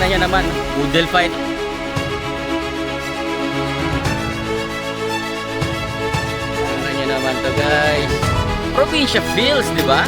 Tingnan nyo naman, poodle fight. Tingnan nyo naman to guys. Provincia feels, di ba?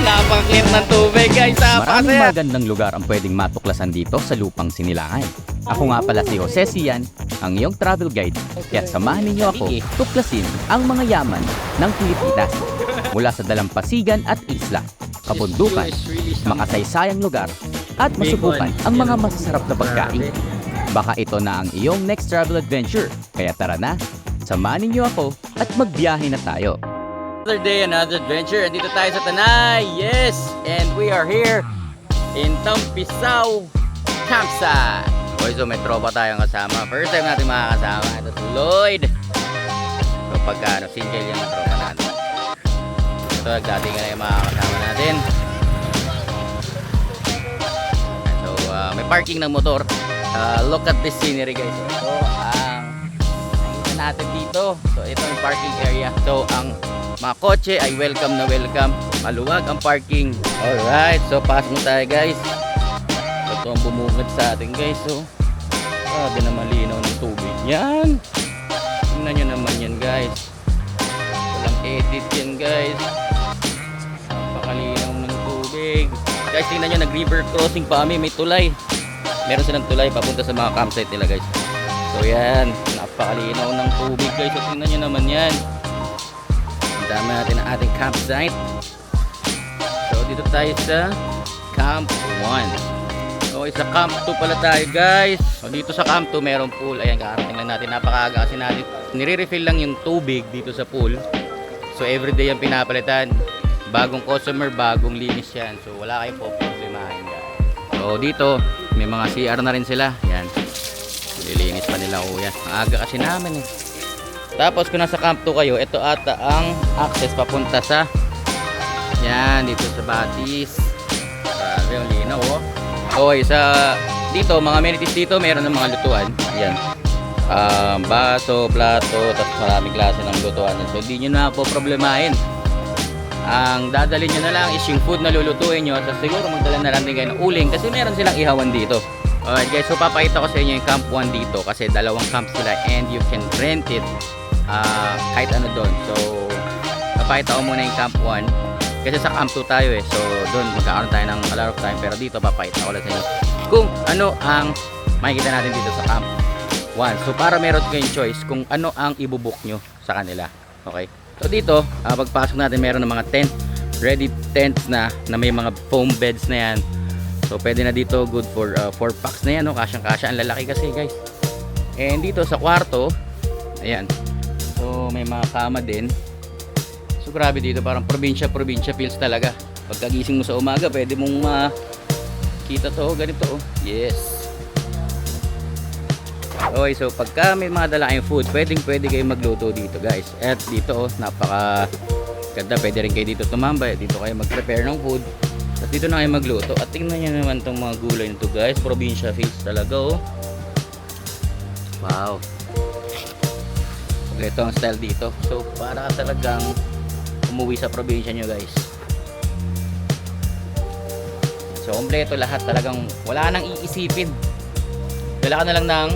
Napaka-clear ng tubig guys. Maraming magandang lugar ang pwedeng matuklasan dito sa Lupang Sinilangan. Ako nga pala si Jose Sian, ang iyong travel guide. Kaya samahan ninyo ako tuklasin ang mga yaman ng Pilipinas. Mula sa dalampasigan at isla, kabundukan, makasaysayang lugar, at masubukan ang mga masasarap na pagkain. Baka ito na ang iyong next travel adventure. Kaya tara na, samahan ninyo ako at magbiyahe na tayo. Another day, another adventure. Andito tayo sa Tanay. Yes! And we are here in Tampisaw Campsite. Okay, so may tropa tayong kasama. First time natin makakasama. Ito si Lloyd. So pagka single yung tropa natin. Ito, dati nga na yung makakasama natin. So may parking ng motor. Look at this scenery guys. So ang nakita natin dito. So ito yung parking area. So ang mga kotse ay welcome na welcome. Maluwag ang parking. Alright, so pasok na tayo guys. Ito ang bumungad sa atin guys. So grabe na malinaw ng tubig yan. Tingnan nyo naman yan guys. Walang edit yan guys. Napakalinaw ng tubig. Guys, tingnan nyo, nag river crossing pa kami. May tulay. Meron silang tulay papunta sa mga campsite nila guys. So yan, napakalinaw ng tubig guys. So tingnan nyo naman yan. Dami natin ang ating campsite. So dito tayo sa Camp 1. So sa Camp 2 pala tayo guys. So dito sa Camp 2 merong pool. Ayan, kakarating lang natin. Napakaaga kasi natin nire-refill lang yung tubig dito sa pool. So everyday yung pinapalitan. Bagong customer, bagong linis yan. So wala kayong problemahin guys. So dito may mga CR na rin sila. Yan, nililinis pa nila yan. Ang aga kasi namin eh. Tapos kung nasa Camp 2 kayo, ito ata ang access papunta sa yan, dito sa Batis. Grabe, ang linaw oh. Okay, dito, mga amenities dito, meron ng mga lutuan. Yan. Baso, plato, tapos maraming klase ng lutuan. So, hindi nyo na po problemahin. Ang dadalhin nyo na lang is yung food na lulutuin nyo. So, siguro magdala na lang din kayo ng uling kasi meron silang ihawan dito. Alright guys, so papakita ko sa inyo yung Camp 1 dito kasi dalawang camp sila and you can rent it kahit ano doon. So papakita ko muna yung Camp 1 kasi sa Camp 2 tayo eh. So doon magkakaroon tayo ng a lot of time, pero dito papakita ko lang sa inyo kung ano ang makikita natin dito sa Camp 1. So para meron kayong choice kung ano ang ibubook nyo sa kanila. Okay, so dito pagpasok natin meron ng mga tent, ready tents na may mga foam beds na yan. So pwede na dito, good for 4 packs na yan, no? Kasyang kasya, ang lalaki kasi guys. And dito sa kwarto, ayan, so may mga kama din. So grabe dito, parang probinsya feels talaga. Pagkagising mo sa umaga, pwede mong makita to, ganito oh. Yes. Okay, so pagka may mga dala kayong food, pwede kayong magluto dito guys. At dito oh, napaka ganda, pwede rin kayo dito tumambay, dito kayo mag-prepare ng food. At dito na kayo magluto. At tingnan nyo naman itong mga gulay nito guys. Probinsya feels talaga oh. Wow. Ito ang style dito. So para talagang umuwi sa probinsya nyo guys. So kompleto lahat, talagang wala nang iisipin. Dala ka na lang ng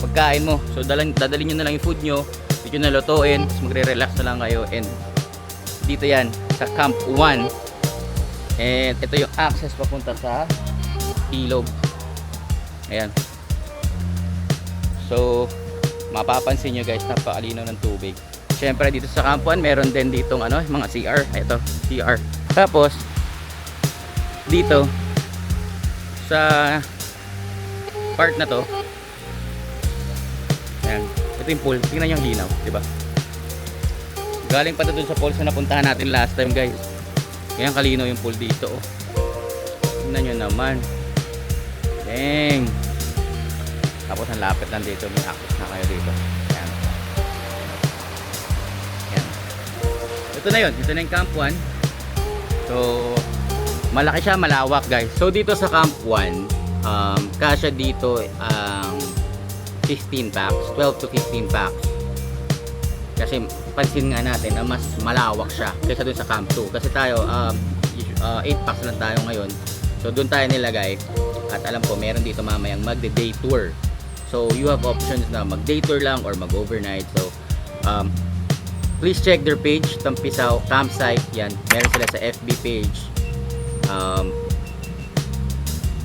pagkain mo. So dadalhin nyo na lang yung food nyo. Dito na lutuin. Tapos magre-relax na lang kayo. And dito yan sa Camp 1. And ito yung access papunta sa ilog. Ayan. So mapapansin nyo guys, napakalinaw ng tubig. Syempre dito sa Camp 1 meron din ditong mga CR. Ito, CR. Tapos dito sa part na to, ayan, ito yung pool. Tingnan nyo yung linaw, diba? Galing pa doon sa pool na napuntahan natin last time guys. Kaya kalinaw yung pool dito oh. Tingnan nyo naman. Dang. Tapos ang lapit lang dito, may access na kayo dito. Ayan. Ayan. Ito na yun, ito na yung Camp 1. So malaki siya, malawak guys. So dito sa Camp 1, kasya dito ang 15 packs, 12 to 15 packs. Kasi pansin nga natin na mas malawak siya kaysa dun sa Camp 2. Kasi tayo 8 packs lang tayo ngayon. So dun tayo nilagay. At alam ko meron dito mamayang magde-day tour. So you have options na mag-day tour lang or mag-overnight. So please check their page, Tampisaw Campsite. Yan, meron sila sa FB page.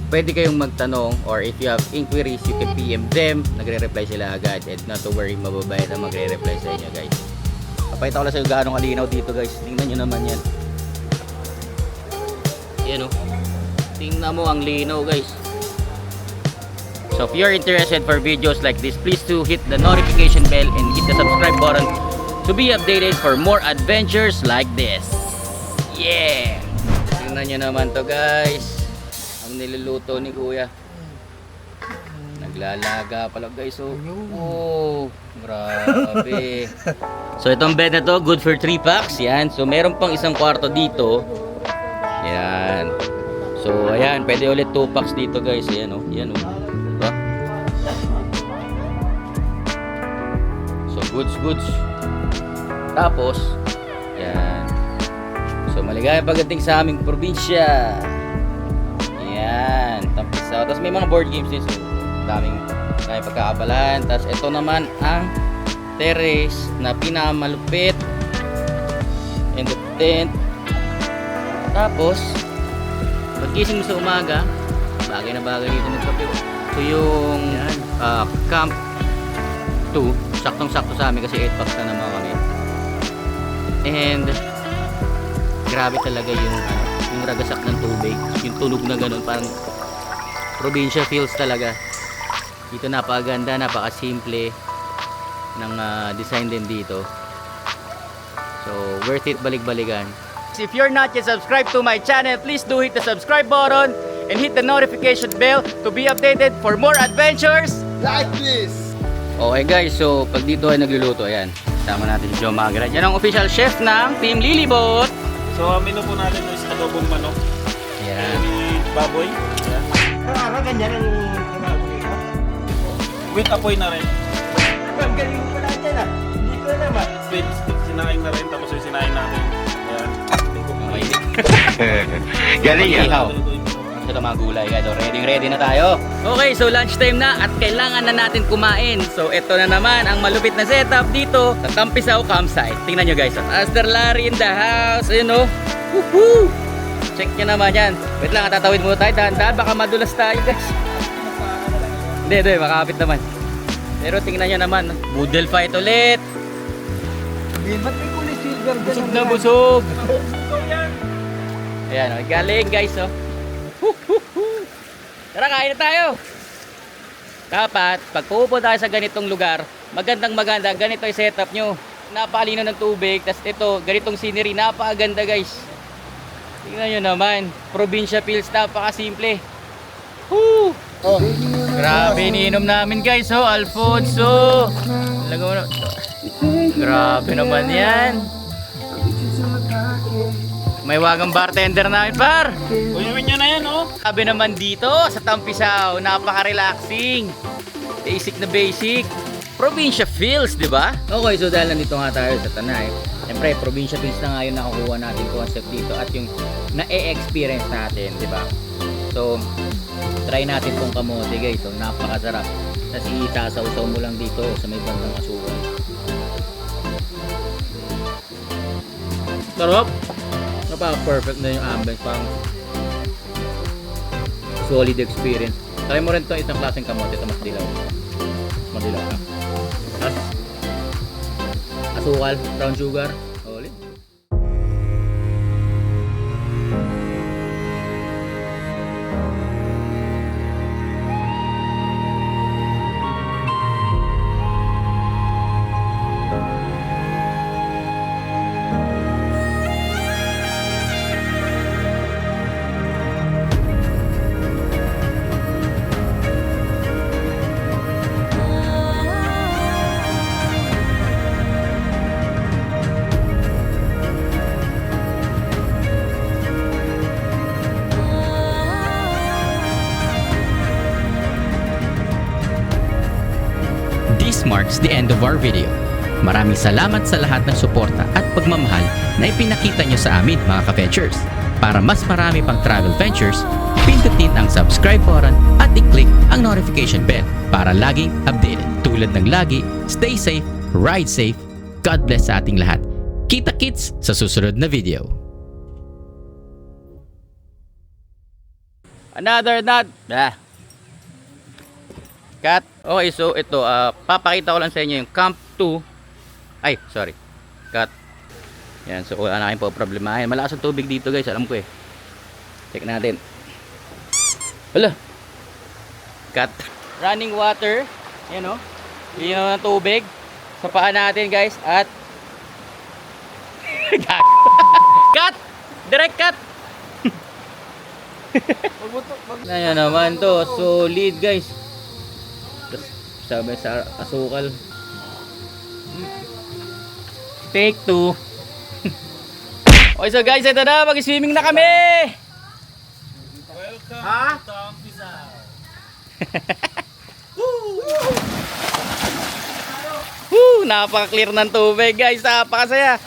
Pwede kayong magtanong, or if you have inquiries, you can PM them. Nagre-reply sila agad, and not to worry, mababayad na magre-reply sa inyo, guys. Papakita ko lang sa inyo gaano kalinaw dito, guys. Tingnan nyo naman yan. Yan o. Tingnan mo ang linaw, guys. So if you're interested for videos like this, please do hit the notification bell and hit the subscribe button to be updated for more adventures like this. Yeah! Tingnan nyo naman to, guys. Ang niluluto ni Kuya. Naglalaga pala, guys. Oh, grabe. So itong bed na to, good for 3 packs. Yan. So meron pang isang kwarto dito. Yan. So ayan, pwede ulit 2 packs dito, guys. Yan oh. Yan oh. Diba? So goods. Tapos yan. So maligayang pagdating sa aming probinsya. Yan, Tampisaw. Tapos may mga board games din. So, daming pagkakabalan. Tapos ito naman ang terrace na pinakamalupit. And the tent. Tapos, pagkising mo sa umaga, bagay na bagay dito magkape. So yung Camp 2, saktong-sakto sa amin kasi 8 packs na naman kami. And grabe talaga yung ragasak ng tubig, yung tunog na ganun, parang probinsya feels talaga dito. Napakaganda, napakasimple ng design din dito, so worth it balik-balikan. If you're not yet subscribed to my channel, please do hit the subscribe button and hit the notification bell to be updated for more adventures like this. Okay guys, so pag dito ay nagluluto, ayan, sama natin si Joe Magret. Yan ang official chef ng Team Lilibot. So, ang menu po natin is adobong manok. Yan. May baboy. Yan. Araw-araw ganyan ang ginagawa ko. With apoy na rin. Ang galing ko na dyan ah. Hindi ko naman. With sinaing na rin. Tapos yung sinaing natin. Ayan. Galing yan. Ito na mga gulay guys. So, ready na tayo. Okay, so lunchtime na at kailangan na natin kumain. So ito na naman ang malupit na setup dito sa Tampisaw Campsite. Tingnan nyo guys. Master Larry in the house. Ayun o. Woohoo! Check nyo naman yan. Wait lang, tatawid muna tayo. Dahan-dahan, baka madulas tayo guys. Hindi, makakapit naman. Pero tingnan nyo naman. Boodle fight ulit. Ba't may kulay silver dyan? Busog na busog. Ayan o, galing guys o. Tara, kain na tayo. Dapat, pag pupunta tayo sa ganitong lugar, maganda, ganito yung setup nyo. Napakalino ng tubig, tas ito, ganitong scenery, napakaganda guys. Tingnan nyo naman, probinsya feels, napakasimple. Woo! Oh, grabe, iniinom namin guys, oh, Alfonso. Grabe naman yan. May wagang bartender namin, par. Uyuin nyo na yan, oh. Sabi naman dito sa Tampisaw, napaka-relaxing. Basic na basic. Probinsya feels, di ba? Okay, so dahil nandito nga tayo sa Tanay, siyempre, probinsya feels na nga yung nakukuha natin concept dito at yung na-experience natin, di ba? So, try natin tong kamote guys. So, napakasarap. Tapos isasaw-saw mo lang dito sa may bandang asukal. Sarap! Napaka-perfect na yung ambience, parang solid experience. Try mo rin ito, isang klaseng kamote, ito mas dilaw. Madilaw na. Tapos, asukal, brown sugar, solid. marks the end of our video. Maraming salamat sa lahat ng suporta at pagmamahal na ipinakita nyo sa amin mga ka-ventures. Para mas marami pang travel ventures, pindutin ang subscribe button at i-click ang notification bell para laging updated. Tulad ng lagi, stay safe, ride safe, God bless sa ating lahat. Kita-kits sa susunod na video. Another nut. Cut. Okay, so ito, papakita ko lang sa inyo yung Camp 2. Ay, sorry. Cut. Yan, so wala na kayong po problemahin. Malakas ang tubig dito guys, alam ko eh. Check natin. Hala. Cut. Running water. Yan o. Yan ang tubig. Sa paa natin guys. At cut! Direct cut! Ayan naman to, solid guys. Tapos sabi sa asukal. Take 2. Okay, so guys, ito na, mag-swimming na kami. Ha? Napaka-clear ng tubig guys, napakasaya.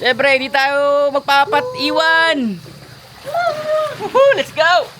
Siyempre, hindi tayo magpapat-iwan. Let's go!